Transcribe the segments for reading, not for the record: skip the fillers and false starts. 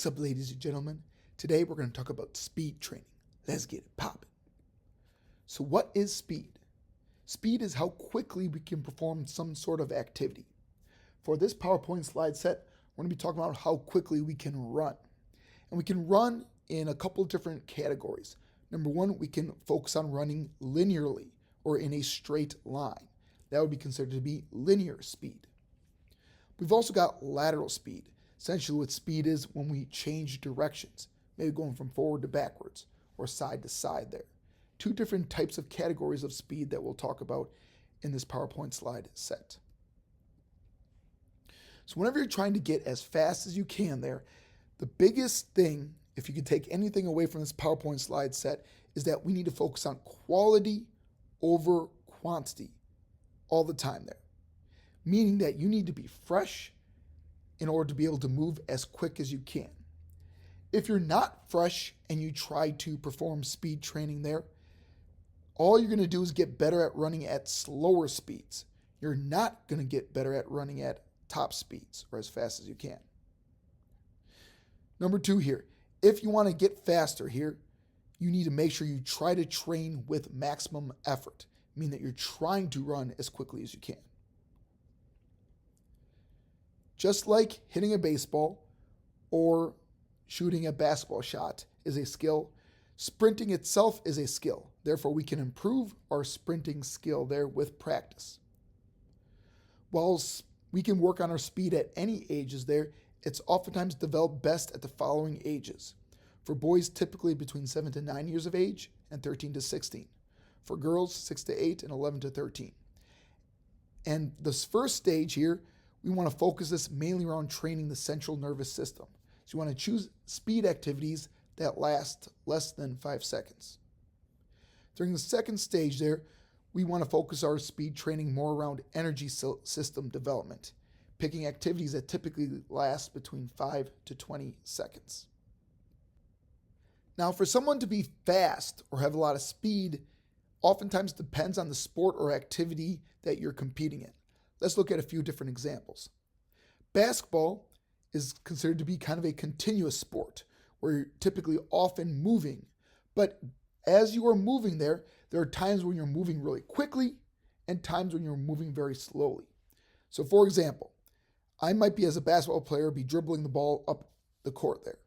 What's up, ladies and gentlemen? Today we're going to talk about speed training. Let's get it popping. So what is speed? Speed is how quickly we can perform some sort of activity. For this PowerPoint slide set, we're going to be talking about how quickly we can run. And we can run in a couple different categories. Number one, we can focus on running linearly or in a straight line. That would be considered to be linear speed. We've also got lateral speed. Essentially what speed is when we change directions, maybe going from forward to backwards or side to side there. Two different types of categories of speed that we'll talk about in this PowerPoint slide set. So whenever you're trying to get as fast as you can there, the biggest thing, if you could take anything away from this PowerPoint slide set, is that we need to focus on quality over quantity all the time there. Meaning that you need to be fresh in order to be able to move as quick as you can. If you're not fresh and you try to perform speed training there, all you're going to do is get better at running at slower speeds. You're not going to get better at running at top speeds or as fast as you can. Number two here, if you want to get faster here, you need to make sure you try to train with maximum effort, meaning that you're trying to run as quickly as you can. Just like hitting a baseball or shooting a basketball shot is a skill, sprinting itself is a skill. Therefore, we can improve our sprinting skill there with practice. While we can work on our speed at any ages there, it's oftentimes developed best at the following ages. For boys, typically between 7 to 9 years of age and 13 to 16. For girls, 6 to 8 and 11 to 13. And this first stage here, we want to focus this mainly around training the central nervous system. So you want to choose speed activities that last less than 5 seconds. During the second stage there, we want to focus our speed training more around energy system development, picking activities that typically last between 5 to 20 seconds. Now, for someone to be fast or have a lot of speed, oftentimes depends on the sport or activity that you're competing in. Let's look at a few different examples. Basketball is considered to be kind of a continuous sport where you're typically often moving. But as you are moving there are times when you're moving really quickly and times when you're moving very slowly. So for example, I might be as a basketball player be dribbling the ball up the court there.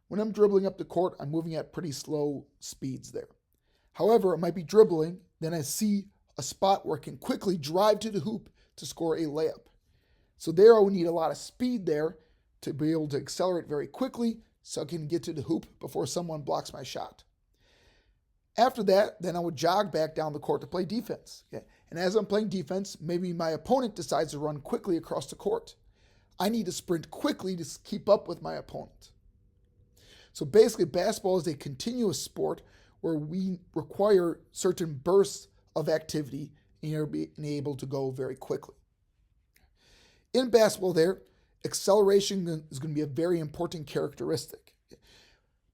When I'm dribbling up the court, I'm moving at pretty slow speeds there. However, I might be dribbling, then I see a spot where I can quickly drive to the hoop to score a layup. So there I would need a lot of speed there to be able to accelerate very quickly so I can get to the hoop before someone blocks my shot. After that, then I would jog back down the court to play defense. Okay? And as I'm playing defense, maybe my opponent decides to run quickly across the court. I need to sprint quickly to keep up with my opponent. So basically, basketball is a continuous sport where we require certain bursts of activity and you're being able to go very quickly. In basketball there, acceleration is going to be a very important characteristic.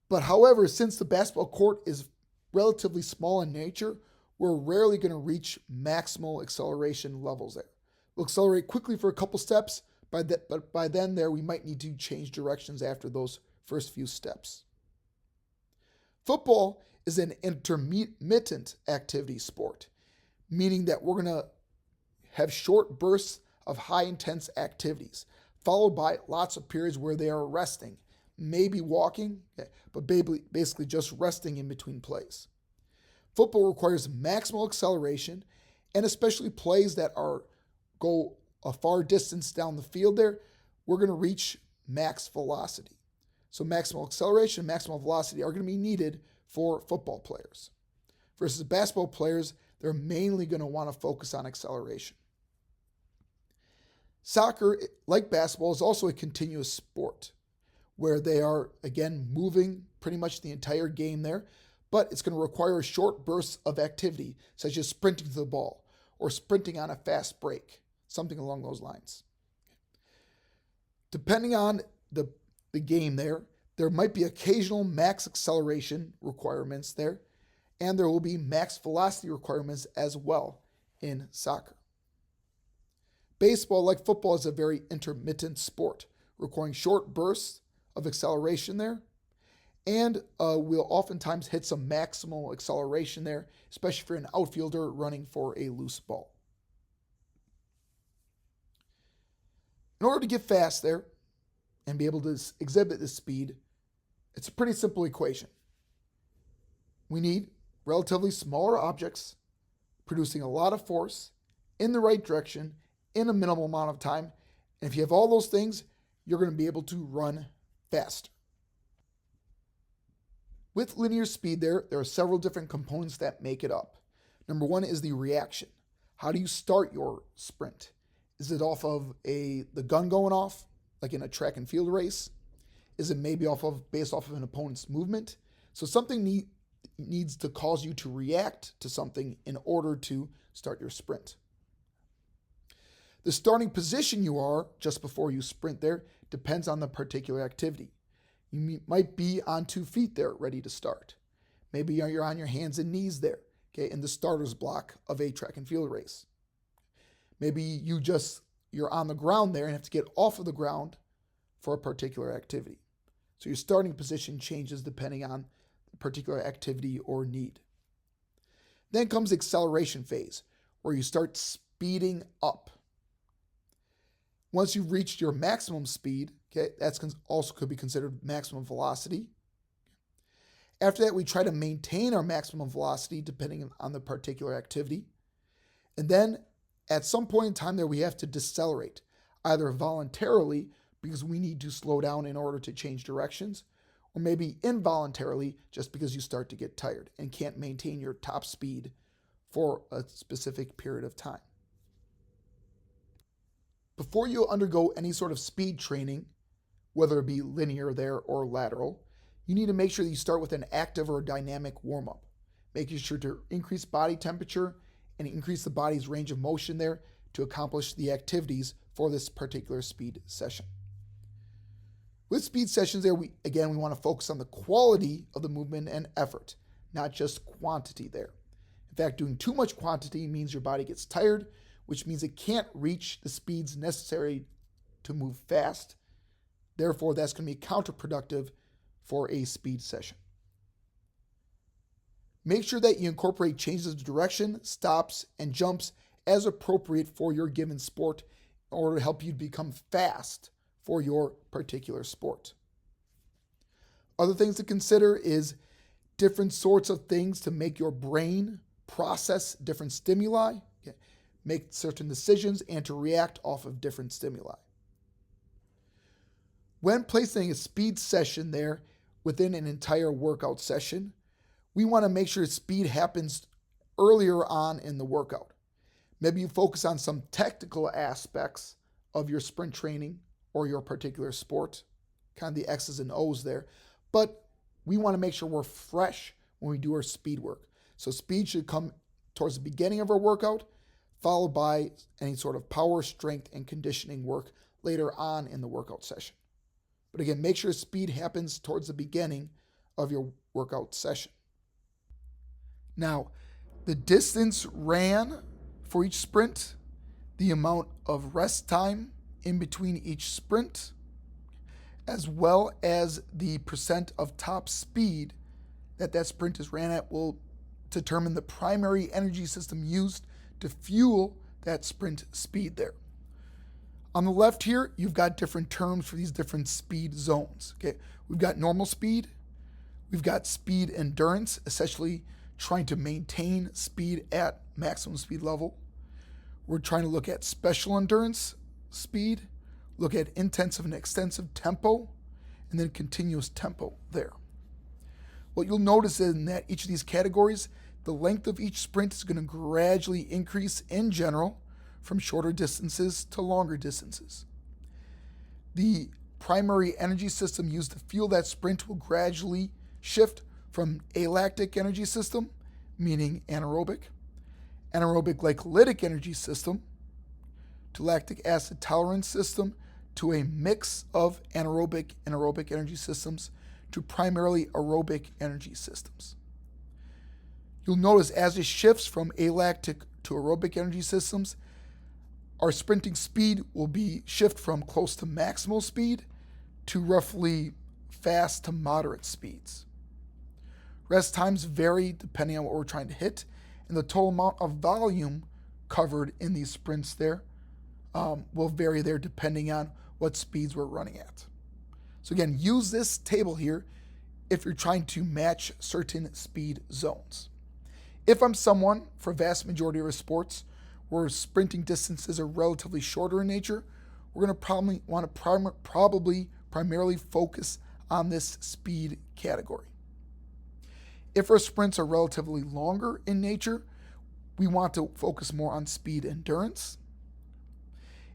But however, since the basketball court is relatively small in nature, we're rarely going to reach maximal acceleration levels there. We'll accelerate quickly for a couple steps, but by then there we might need to change directions after those first few steps. Football is an intermittent activity sport, meaning that we're going to have short bursts of high intense activities, followed by lots of periods where they are resting, maybe walking, but basically just resting in between plays. Football requires maximal acceleration, and especially plays that go a far distance down the field there, we're going to reach max velocity. So maximal acceleration and maximal velocity are going to be needed for football players. Versus basketball players, they're mainly going to want to focus on acceleration. Soccer, like basketball, is also a continuous sport where they are, again, moving pretty much the entire game there, but it's going to require short bursts of activity, such as sprinting to the ball or sprinting on a fast break, something along those lines. Depending on the game there might be occasional max acceleration requirements there, and there will be max velocity requirements as well in soccer. Baseball, like football, is a very intermittent sport, requiring short bursts of acceleration there. And we'll oftentimes hit some maximal acceleration there, especially for an outfielder running for a loose ball. In order to get fast there and be able to exhibit this speed, it's a pretty simple equation. We need relatively smaller objects producing a lot of force in the right direction in a minimal amount of time. And if you have all those things, you're going to be able to run faster. With linear speed there are several different components that make it up. Number one is the reaction. How do you start your sprint? Is it off of the gun going off, like in a track and field race? Is it maybe based off of an opponent's movement? So something needs to cause you to react to something in order to start your sprint. The starting position you are just before you sprint there depends on the particular activity. You might be on 2 feet there, ready to start. Maybe you're on your hands and knees there, okay, in the starter's block of a track and field race. Maybe you're on the ground there and have to get off of the ground for a particular activity. So your starting position changes depending on the particular activity or need. Then comes the acceleration phase, where you start speeding up. Once you've reached your maximum speed, okay, that's also could be considered maximum velocity. After that, we try to maintain our maximum velocity depending on the particular activity. And then at some point in time there, we have to decelerate, either voluntarily because we need to slow down in order to change directions, or maybe involuntarily just because you start to get tired and can't maintain your top speed for a specific period of time. Before you undergo any sort of speed training, whether it be linear there or lateral, you need to make sure that you start with an active or dynamic warm-up, making sure to increase body temperature and increase the body's range of motion there to accomplish the activities for this particular speed session. With speed sessions there, we want to focus on the quality of the movement and effort, not just quantity there. In fact, doing too much quantity means your body gets tired, which means it can't reach the speeds necessary to move fast. Therefore, that's going to be counterproductive for a speed session. Make sure that you incorporate changes of direction, stops, and jumps as appropriate for your given sport in order to help you become fast for your particular sport. Other things to consider is different sorts of things to make your brain process different stimuli, make certain decisions, and to react off of different stimuli. When placing a speed session there within an entire workout session, we want to make sure speed happens earlier on in the workout. Maybe you focus on some technical aspects of your sprint training or your particular sport, kind of the X's and O's there, but we want to make sure we're fresh when we do our speed work. So speed should come towards the beginning of our workout, followed by any sort of power, strength, and conditioning work later on in the workout session. But again, make sure speed happens towards the beginning of your workout session. Now, the distance ran for each sprint, the amount of rest time in between each sprint, as well as the percent of top speed that sprint is ran at will determine the primary energy system used to fuel that sprint speed there. On the left here, you've got different terms for these different speed zones. Okay, we've got normal speed, we've got speed endurance, essentially trying to maintain speed at maximum speed level. We're trying to look at special endurance speed, look at intensive and extensive tempo, and then continuous tempo there. What you'll notice is that each of these categories, the length of each sprint is going to gradually increase in general from shorter distances to longer distances. The primary energy system used to fuel that sprint will gradually shift from alactic energy system, meaning anaerobic glycolytic energy system, to lactic acid tolerance system, to a mix of anaerobic and aerobic energy systems, to primarily aerobic energy systems. You'll notice as it shifts from alactic to aerobic energy systems, our sprinting speed will be shift from close to maximal speed to roughly fast to moderate speeds. Rest times vary depending on what we're trying to hit, and the total amount of volume covered in these sprints there will vary there depending on what speeds we're running at. So again, use this table here if you're trying to match certain speed zones. If I'm someone, for a vast majority of our sports, where sprinting distances are relatively shorter in nature, we're going to probably want to primarily focus on this speed category. If our sprints are relatively longer in nature, we want to focus more on speed endurance.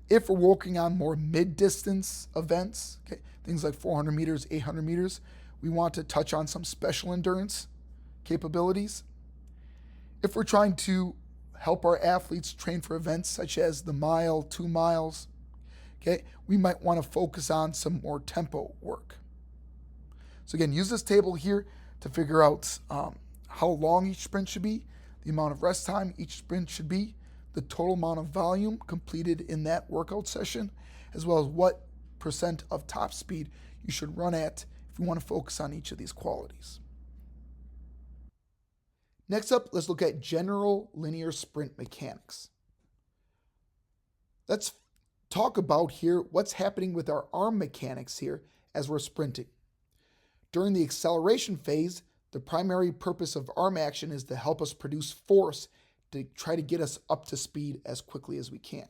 If we're working on more mid-distance events, okay, things like 400 meters, 800 meters, we want to touch on some special endurance capabilities. If we're trying to help our athletes train for events such as the mile, 2 miles, okay, we might want to focus on some more tempo work. So again, use this table here to figure out how long each sprint should be, the amount of rest time each sprint should be, the total amount of volume completed in that workout session, as well as what percent of top speed you should run at if you want to focus on each of these qualities. Next up, let's look at general linear sprint mechanics. Let's talk about here what's happening with our arm mechanics here as we're sprinting. During the acceleration phase, the primary purpose of arm action is to help us produce force to try to get us up to speed as quickly as we can.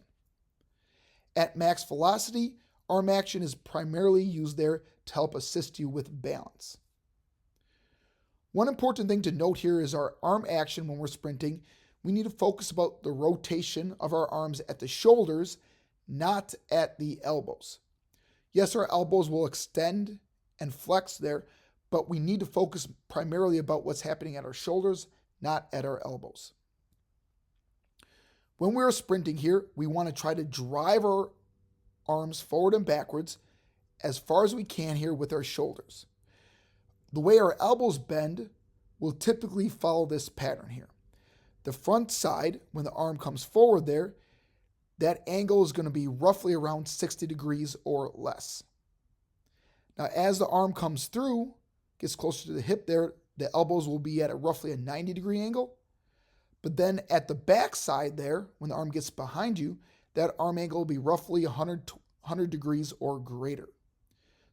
At max velocity, arm action is primarily used there to help assist you with balance. One important thing to note here is our arm action when we're sprinting. We need to focus about the rotation of our arms at the shoulders, not at the elbows. Yes, our elbows will extend and flex there, but we need to focus primarily about what's happening at our shoulders, not at our elbows. When we're sprinting here, we want to try to drive our arms forward and backwards as far as we can here with our shoulders. The way our elbows bend will typically follow this pattern here. The front side, when the arm comes forward there, that angle is going to be roughly around 60 degrees or less. Now, as the arm comes through, gets closer to the hip there, the elbows will be at roughly a 90-degree angle. But then at the back side there, when the arm gets behind you, that arm angle will be roughly 100 degrees or greater.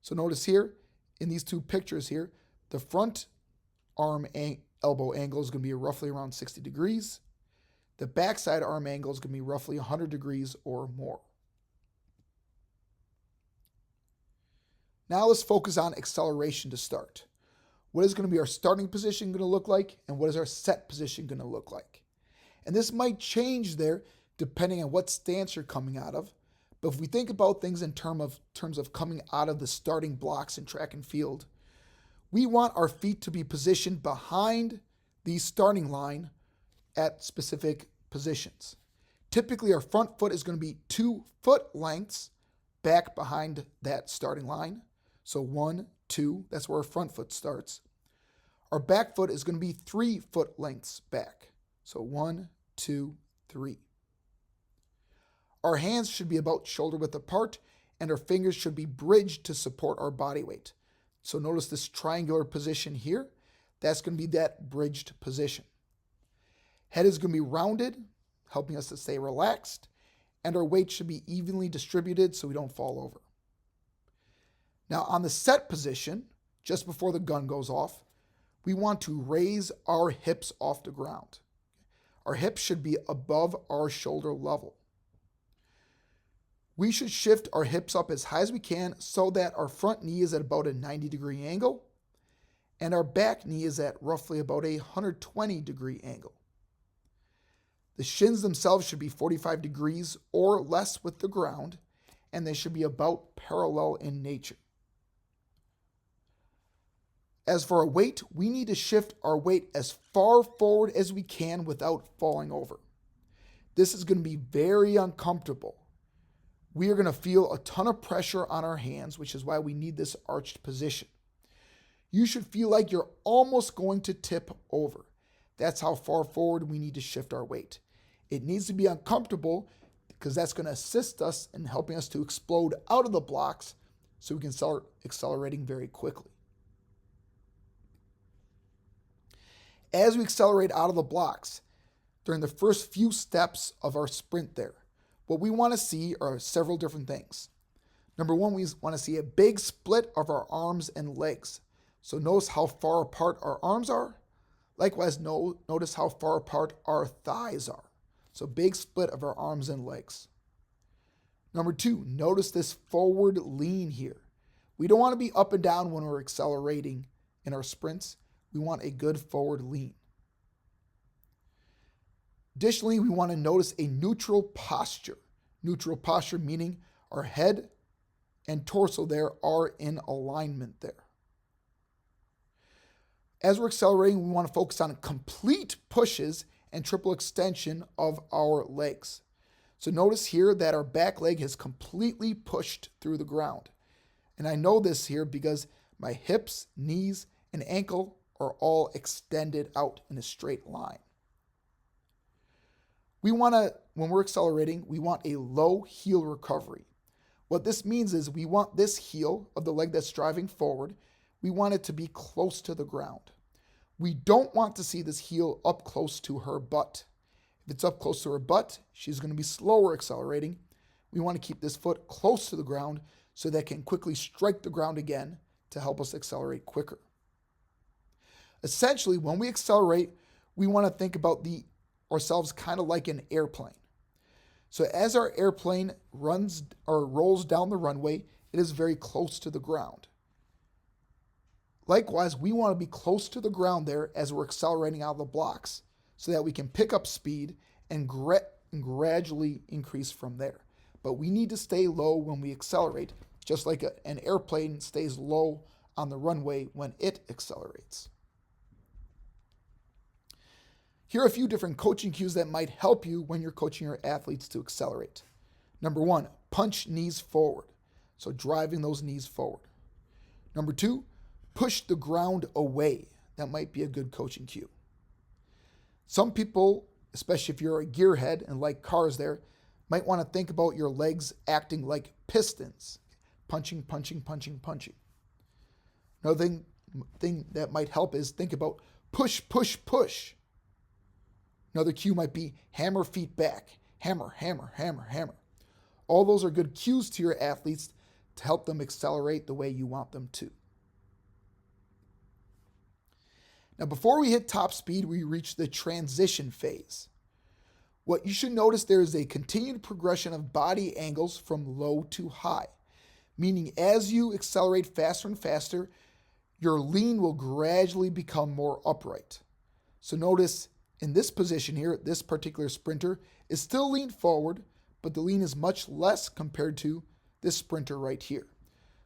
So notice here, in these two pictures here, the front arm elbow angle is going to be roughly around 60 degrees. The backside arm angle is going to be roughly 100 degrees or more. Now let's focus on acceleration to start. What is going to be our starting position going to look like, and what is our set position going to look like? And this might change there depending on what stance you're coming out of. But if we think about things in terms of coming out of the starting blocks in track and field, we want our feet to be positioned behind the starting line at specific positions. Typically, our front foot is going to be 2 foot lengths back behind that starting line. So 1, 2, that's where our front foot starts. Our back foot is going to be 3 foot lengths back. So 1, 2, 3. Our hands should be about shoulder width apart, and our fingers should be bridged to support our body weight. So notice this triangular position here. That's going to be that bridged position. Head is going to be rounded, helping us to stay relaxed, and our weight should be evenly distributed so we don't fall over. Now on the set position, just before the gun goes off, we want to raise our hips off the ground. Our hips should be above our shoulder level. We should shift our hips up as high as we can so that our front knee is at about a 90-degree angle and our back knee is at roughly about a 120-degree angle. The shins themselves should be 45 degrees or less with the ground, and they should be about parallel in nature. As for our weight, we need to shift our weight as far forward as we can without falling over. This is going to be very uncomfortable. We are going to feel a ton of pressure on our hands, which is why we need this arched position. You should feel like you're almost going to tip over. That's how far forward we need to shift our weight. It needs to be uncomfortable because that's going to assist us in helping us to explode out of the blocks so we can start accelerating very quickly. As we accelerate out of the blocks, during the first few steps of our sprint there, what we want to see are several different things. Number one, we want to see a big split of our arms and legs. So notice how far apart our arms are. Likewise, notice how far apart our thighs are. So big split of our arms and legs. Number two, notice this forward lean here. We don't want to be up and down when we're accelerating in our sprints. We want a good forward lean. Additionally, we want to notice a neutral posture. Neutral posture meaning our head and torso there are in alignment there. As we're accelerating, we want to focus on complete pushes and triple extension of our legs. So notice here that our back leg has completely pushed through the ground. And I know this here because my hips, knees, and ankle are all extended out in a straight line. When we're accelerating, we want a low heel recovery. What this means is we want this heel of the leg that's driving forward, we want it to be close to the ground. We don't want to see this heel up close to her butt. If it's up close to her butt, she's going to be slower accelerating. We want to keep this foot close to the ground so that it can quickly strike the ground again to help us accelerate quicker. Essentially, when we accelerate, we want to think about ourselves kind of like an airplane. So as our airplane runs or rolls down the runway, it is very close to the ground. Likewise, we want to be close to the ground there as we're accelerating out of the blocks so that we can pick up speed and gradually increase from there. But we need to stay low when we accelerate, just like an airplane stays low on the runway when it accelerates. Here are a few different coaching cues that might help you when you're coaching your athletes to accelerate. Number one, punch knees forward. So driving those knees forward. Number two, push the ground away. That might be a good coaching cue. Some people, especially if you're a gearhead and like cars there, might want to think about your legs acting like pistons. Punching, punching, punching, punching. Another thing that might help is think about push, push, push. Another cue might be hammer feet back. Hammer, hammer, hammer, hammer. All those are good cues to your athletes to help them accelerate the way you want them to. Now, before we hit top speed, we reach the transition phase. What you should notice there is a continued progression of body angles from low to high, meaning as you accelerate faster and faster, your lean will gradually become more upright. So notice in this position here, this particular sprinter is still leaned forward, but the lean is much less compared to this sprinter right here.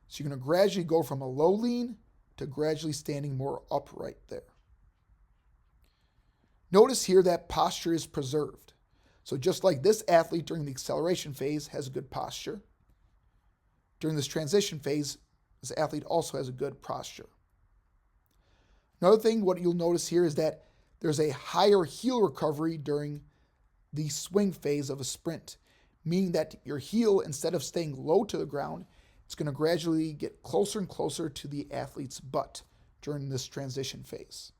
So you're going to gradually go from a low lean to gradually standing more upright there. Notice here that posture is preserved. So just like this athlete during the acceleration phase has a good posture, during this transition phase, this athlete also has a good posture. Another thing, what you'll notice here is that there's a higher heel recovery during the swing phase of a sprint, meaning that your heel, instead of staying low to the ground, it's going to gradually get closer and closer to the athlete's butt during this transition phase.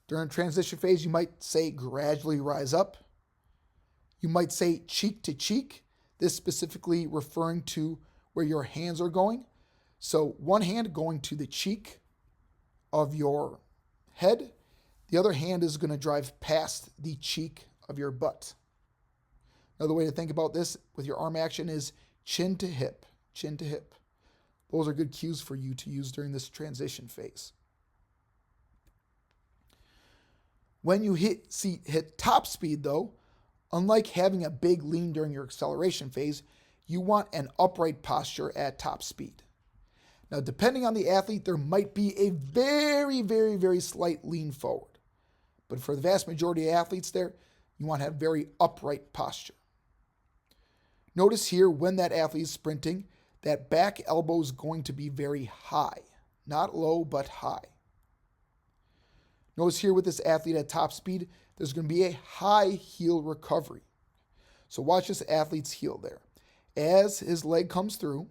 During transition phase, you might say gradually rise up. You might say cheek to cheek, this specifically referring to where your hands are going. So one hand going to the cheek of your head, the other hand is going to drive past the cheek of your butt. Another way to think about this with your arm action is chin to hip, chin to hip. Those are good cues for you to use during this transition phase. When you hit top speed though, unlike having a big lean during your acceleration phase, you want an upright posture at top speed. Now, depending on the athlete, there might be a very, very, very slight lean forward. But for the vast majority of athletes there, you want to have very upright posture. Notice here when that athlete is sprinting, that back elbow is going to be very high. Not low, but high. Notice here with this athlete at top speed, there's going to be a high heel recovery. So watch this athlete's heel there. As his leg comes through,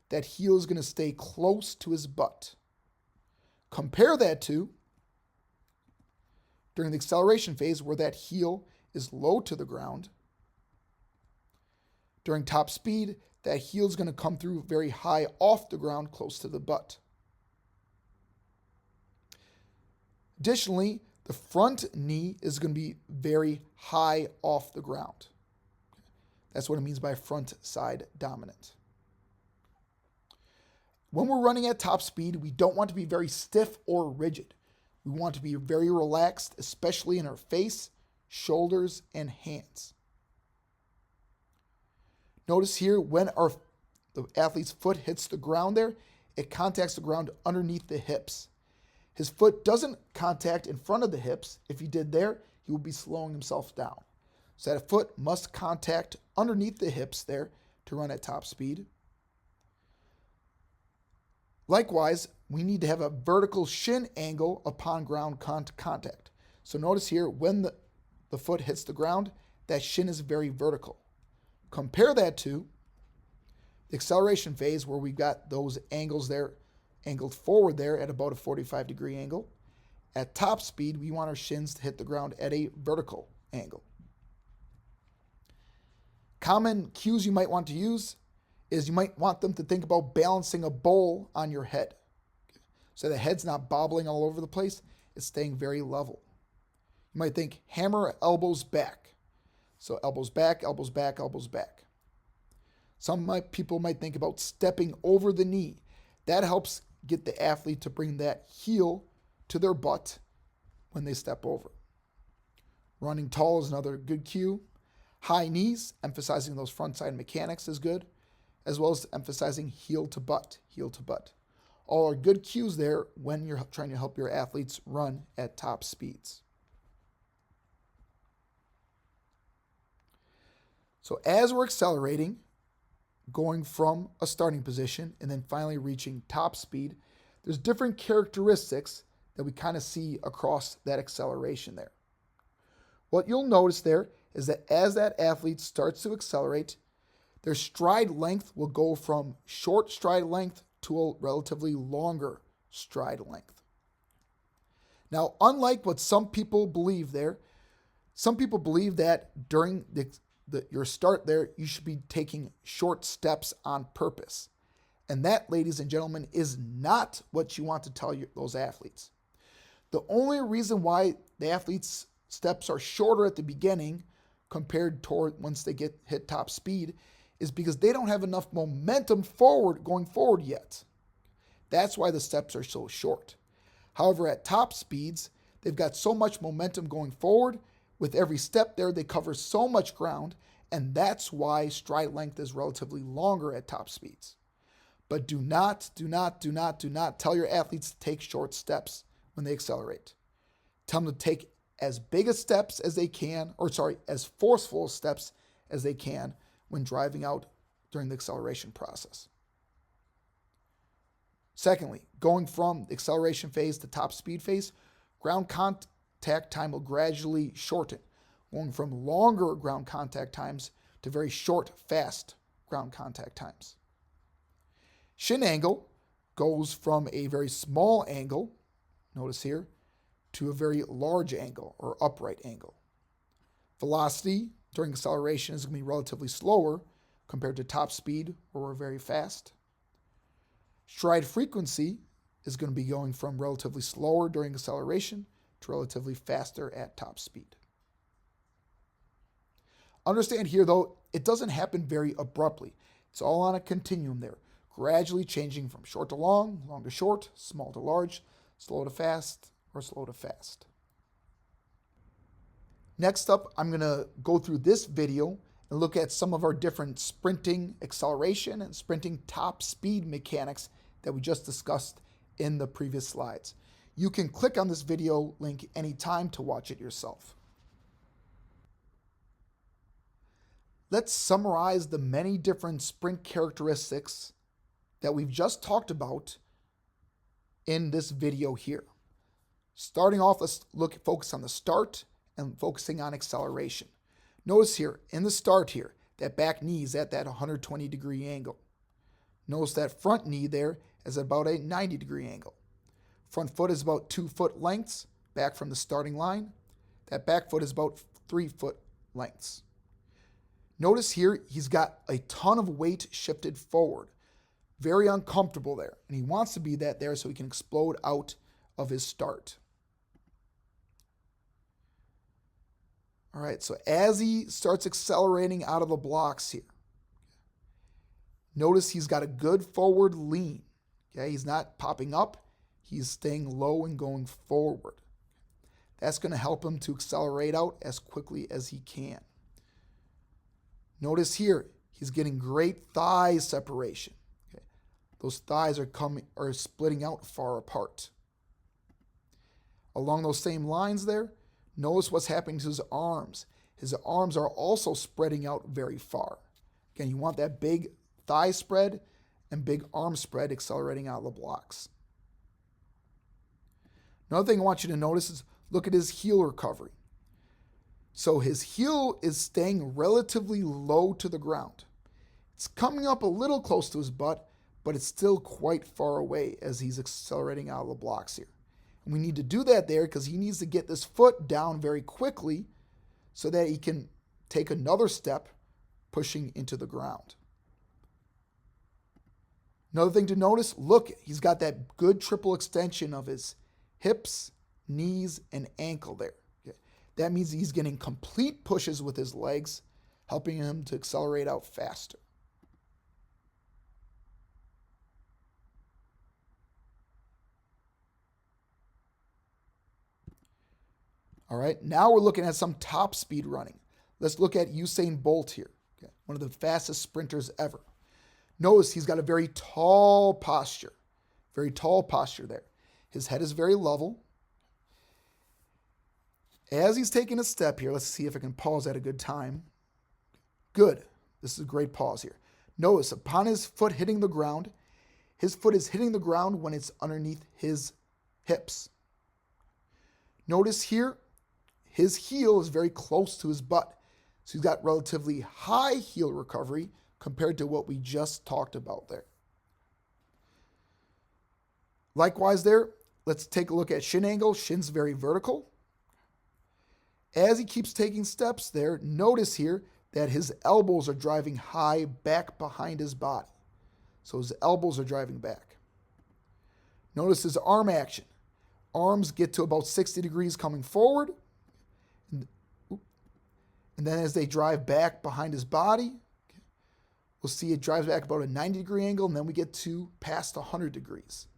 that heel is going to stay close to his butt. Compare that to during the acceleration phase where that heel is low to the ground. During top speed, that heel is going to come through very high off the ground close to the butt. Additionally, the front knee is going to be very high off the ground. That's what it means by front side dominant. When we're running at top speed, we don't want to be very stiff or rigid. We want to be very relaxed, especially in our face, shoulders, and hands. Notice here when the athlete's foot hits the ground there, it contacts the ground underneath the hips. His foot doesn't contact in front of the hips. If he did there, he would be slowing himself down. So that foot must contact underneath the hips there to run at top speed. Likewise, we need to have a vertical shin angle upon ground contact. So notice here, when the foot hits the ground, that shin is very vertical. Compare that to the acceleration phase where we've got those angles there, angled forward there at about a 45-degree angle. At top speed, we want our shins to hit the ground at a vertical angle. Common cues you might want to use is you might want them to think about balancing a bowl on your head. So the head's not bobbling all over the place, it's staying very level. You might think hammer elbows back. So elbows back, elbows back, elbows back. Some people might think about stepping over the knee. That helps get the athlete to bring that heel to their butt when they step over. Running tall is another good cue. High knees, emphasizing those front side mechanics is good, as well as emphasizing heel to butt, heel to butt. All are good cues there when you're trying to help your athletes run at top speeds. So as we're accelerating, going from a starting position and then finally reaching top speed, there's different characteristics that we kind of see across that acceleration there. What you'll notice there is that as that athlete starts to accelerate, their stride length will go from short stride length to a relatively longer stride length. Now, unlike what some people believe there, some people believe that during your start there, you should be taking short steps on purpose. And that, ladies and gentlemen, is not what you want to tell those athletes. The only reason why the athletes' steps are shorter at the beginning compared toward once they hit top speed is because they don't have enough momentum going forward yet. That's why the steps are so short. However, at top speeds, they've got so much momentum going forward. With every step there, they cover so much ground, and that's why stride length is relatively longer at top speeds. But do not tell your athletes to take short steps when they accelerate. Tell them to take as big a steps as they can, as forceful steps as they can when driving out during the acceleration process. Secondly, going from the acceleration phase to top speed phase, ground contact time will gradually shorten, going from longer ground contact times to very short, fast ground contact times. Shin angle goes from a very small angle, notice here, to a very large angle or upright angle. Velocity during acceleration is going to be relatively slower compared to top speed where we're very fast. Stride frequency is going to be going from relatively slower during acceleration to relatively faster at top speed. Understand here though, it doesn't happen very abruptly. It's all on a continuum there, gradually changing from short to long, long to short, small to large, slow to fast, or slow to fast. Next up, I'm going to go through this video and look at some of our different sprinting acceleration and sprinting top speed mechanics that we just discussed in the previous slides. You can click on this video link anytime to watch it yourself. Let's summarize the many different sprint characteristics that we've just talked about in this video here. Starting off, let's focus on the start and focusing on acceleration. Notice here, in the start here, That back knee is at that 120-degree angle. Notice that front knee there is about a 90-degree angle. Front foot is about 2 foot lengths back from the starting line. That back foot is about 3 foot lengths. Notice here he's got a ton of weight shifted forward. Very uncomfortable there. And he wants to be that there so he can explode out of his start. All right, so as he starts accelerating out of the blocks here, notice he's got a good forward lean. Okay, he's not popping up. He's staying low and going forward. That's going to help him to accelerate out as quickly as he can. Notice here, he's getting great thigh separation. Okay, those thighs are splitting out far apart. Along those same lines there, notice what's happening to his arms. His arms are also spreading out very far. Again, you want that big thigh spread and big arm spread accelerating out of the blocks. Another thing I want you to notice is look at his heel recovery. So his heel is staying relatively low to the ground. It's coming up a little close to his butt, but it's still quite far away as he's accelerating out of the blocks here. And we need to do that there because he needs to get this foot down very quickly so that he can take another step pushing into the ground. Another thing to notice, look, he's got that good triple extension of his hips, knees, and ankle there. Okay. That means he's getting complete pushes with his legs, helping him to accelerate out faster. All right, now we're looking at some top speed running. Let's look at Usain Bolt here, okay, one of the fastest sprinters ever. Notice he's got a very tall posture there. His head is very level. As he's taking a step here, let's see if I can pause at a good time. Good. This is a great pause here. Notice upon his foot hitting the ground, his foot is hitting the ground when it's underneath his hips. Notice here, his heel is very close to his butt. So he's got relatively high heel recovery compared to what we just talked about there. Likewise there, let's take a look at shin angle. Shin's very vertical. As he keeps taking steps there, notice here that his elbows are driving high back behind his body. So his elbows are driving back. Notice his arm action. Arms get to about 60 degrees coming forward. And then as they drive back behind his body, we'll see it drives back about a 90-degree angle, and then we get to past 100 degrees.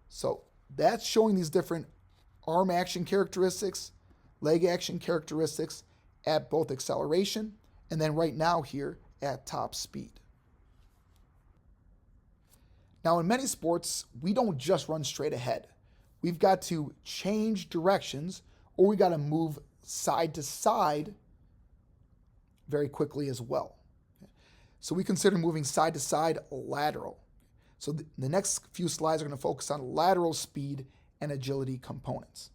So that's showing these different arm action characteristics, leg action characteristics at both acceleration and then right now here at top speed. Now in many sports, we don't just run straight ahead. We've got to change directions or we got to move side to side very quickly as well. So we consider moving side to side lateral. So the next few slides are going to focus on lateral speed and agility components.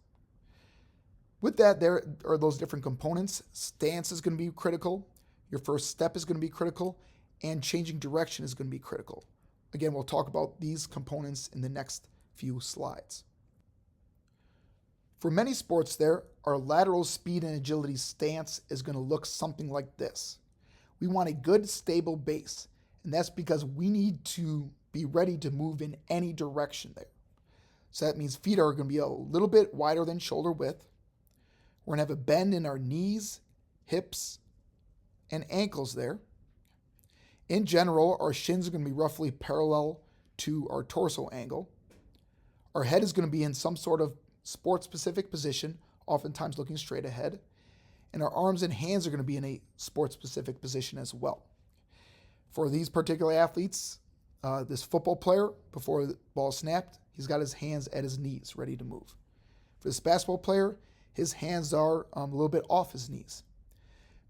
With that, there are those different components. Stance is going to be critical. Your first step is going to be critical. And changing direction is going to be critical. Again, we'll talk about these components in the next few slides. For many sports there, our lateral speed and agility stance is going to look something like this. We want a good, stable base, and that's because we need to be ready to move in any direction there. So that means feet are going to be a little bit wider than shoulder width. We're going to have a bend in our knees, hips, and ankles there. In general, our shins are going to be roughly parallel to our torso angle. Our head is going to be in some sort of sport-specific position, oftentimes looking straight ahead. And our arms and hands are going to be in a sport-specific position as well. For these particular athletes, this football player, before the ball snapped, he's got his hands at his knees, ready to move. For this basketball player, his hands are a little bit off his knees.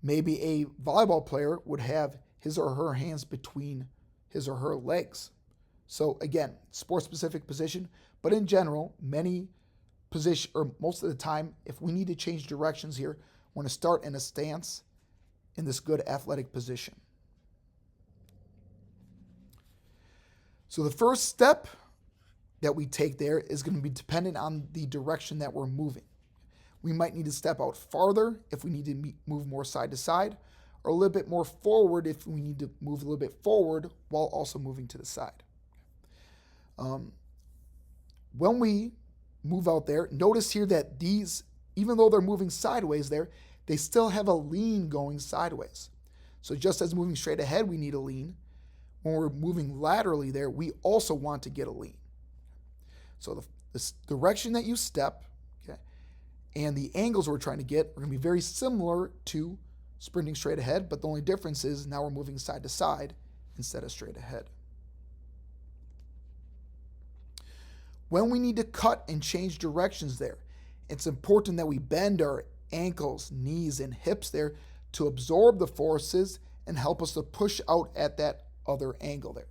Maybe a volleyball player would have his or her hands between his or her legs. So again, sport-specific position, but in general, most of the time, if we need to change directions here, we're going to start in a stance in this good athletic position. So the first step that we take there is going to be dependent on the direction that we're moving. We might need to step out farther if we need to move more side to side, or a little bit more forward if we need to move a little bit forward while also moving to the side. When we move out there, notice here that these, even though they're moving sideways there, they still have a lean going sideways. So just as moving straight ahead, we need a lean. When we're moving laterally there, we also want to get a lean. So the direction that you step, okay, and the angles we're trying to get are going to be very similar to sprinting straight ahead, but the only difference is now we're moving side to side instead of straight ahead. When we need to cut and change directions there, it's important that we bend our ankles, knees, and hips there to absorb the forces and help us to push out at that other angle there.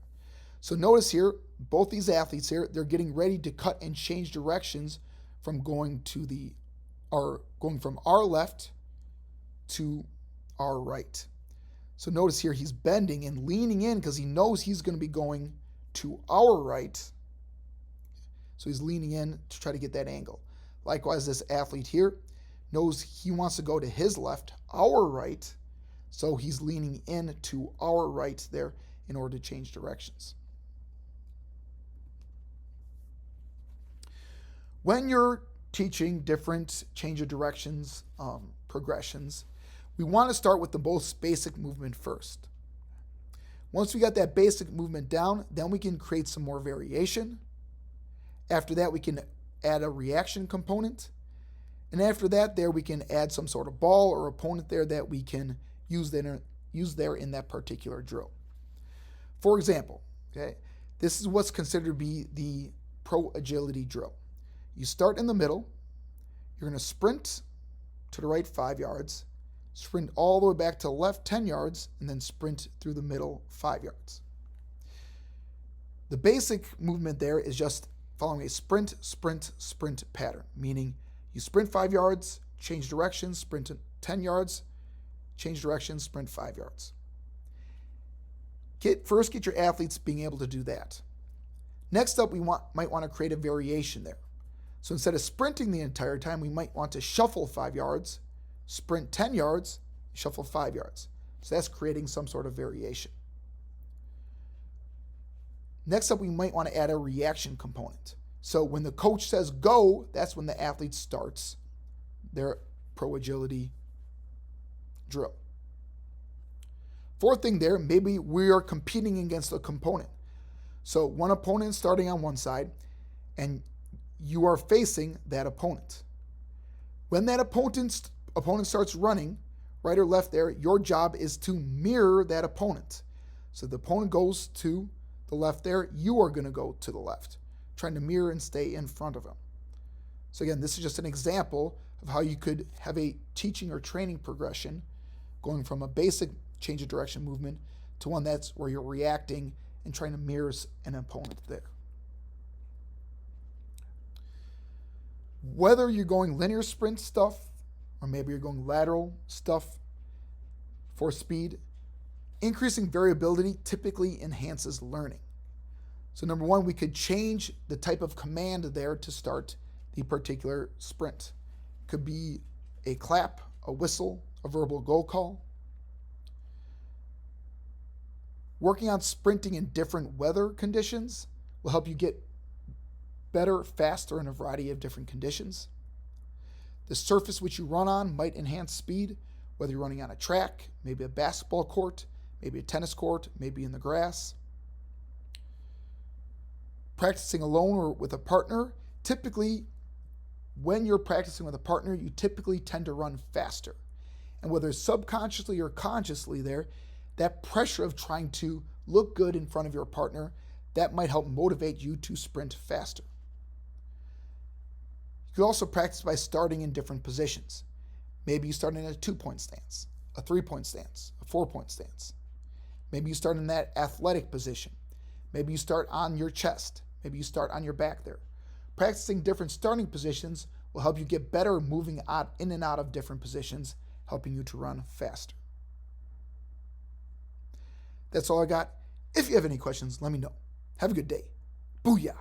So notice here, both these athletes here, they're getting ready to cut and change directions from going from our left to our right. So notice here, he's bending and leaning in because he knows he's going to be going to our right. So he's leaning in to try to get that angle. Likewise, this athlete here knows he wants to go to his left, our right. So he's leaning in to our right there in order to change directions. When you're teaching different change of directions, progressions, we want to start with the most basic movement first. Once we got that basic movement down, then we can create some more variation. After that, we can add a reaction component. And after that, there we can add some sort of ball or opponent there that we can use there in that particular drill. For example, okay, this is what's considered to be the pro agility drill. You start in the middle. You're going to sprint to the right 5 yards, sprint all the way back to the left 10 yards, and then sprint through the middle 5 yards. The basic movement there is just following a sprint, sprint, sprint pattern, meaning you sprint 5 yards, change direction, sprint 10 yards, change direction, sprint 5 yards. First get your athletes being able to do that. Next up, we might want to create a variation there. So instead of sprinting the entire time, we might want to shuffle 5 yards, sprint 10 yards, shuffle 5 yards. So that's creating some sort of variation. Next up, we might want to add a reaction component. So when the coach says go, that's when the athlete starts their pro agility drill. Fourth thing there, maybe we are competing against a component. So one opponent is starting on one side, and you are facing that opponent. When that opponent starts running, right or left there, your job is to mirror that opponent. So the opponent goes to the left there, you are going to go to the left, trying to mirror and stay in front of them. So again, this is just an example of how you could have a teaching or training progression going from a basic change of direction movement to one that's where you're reacting and trying to mirror an opponent there. Whether you're going linear sprint stuff or maybe you're going lateral stuff for speed, increasing variability typically enhances learning. So number one, we could change the type of command there to start the particular sprint. It could be a clap, a whistle, a verbal go call. Working on sprinting in different weather conditions will help you get better, faster in a variety of different conditions. The surface which you run on might enhance speed, whether you're running on a track, maybe a basketball court, maybe a tennis court, maybe in the grass. Practicing alone or with a partner, typically when you're practicing with a partner, you typically tend to run faster. And whether subconsciously or consciously there, that pressure of trying to look good in front of your partner, that might help motivate you to sprint faster. You can also practice by starting in different positions. Maybe you start in a 2-point stance, a 3-point stance, a 4-point stance. Maybe you start in that athletic position. Maybe you start on your chest. Maybe you start on your back there. Practicing different starting positions will help you get better moving out in and out of different positions, helping you to run faster. That's all I got. If you have any questions, let me know. Have a good day. Booyah.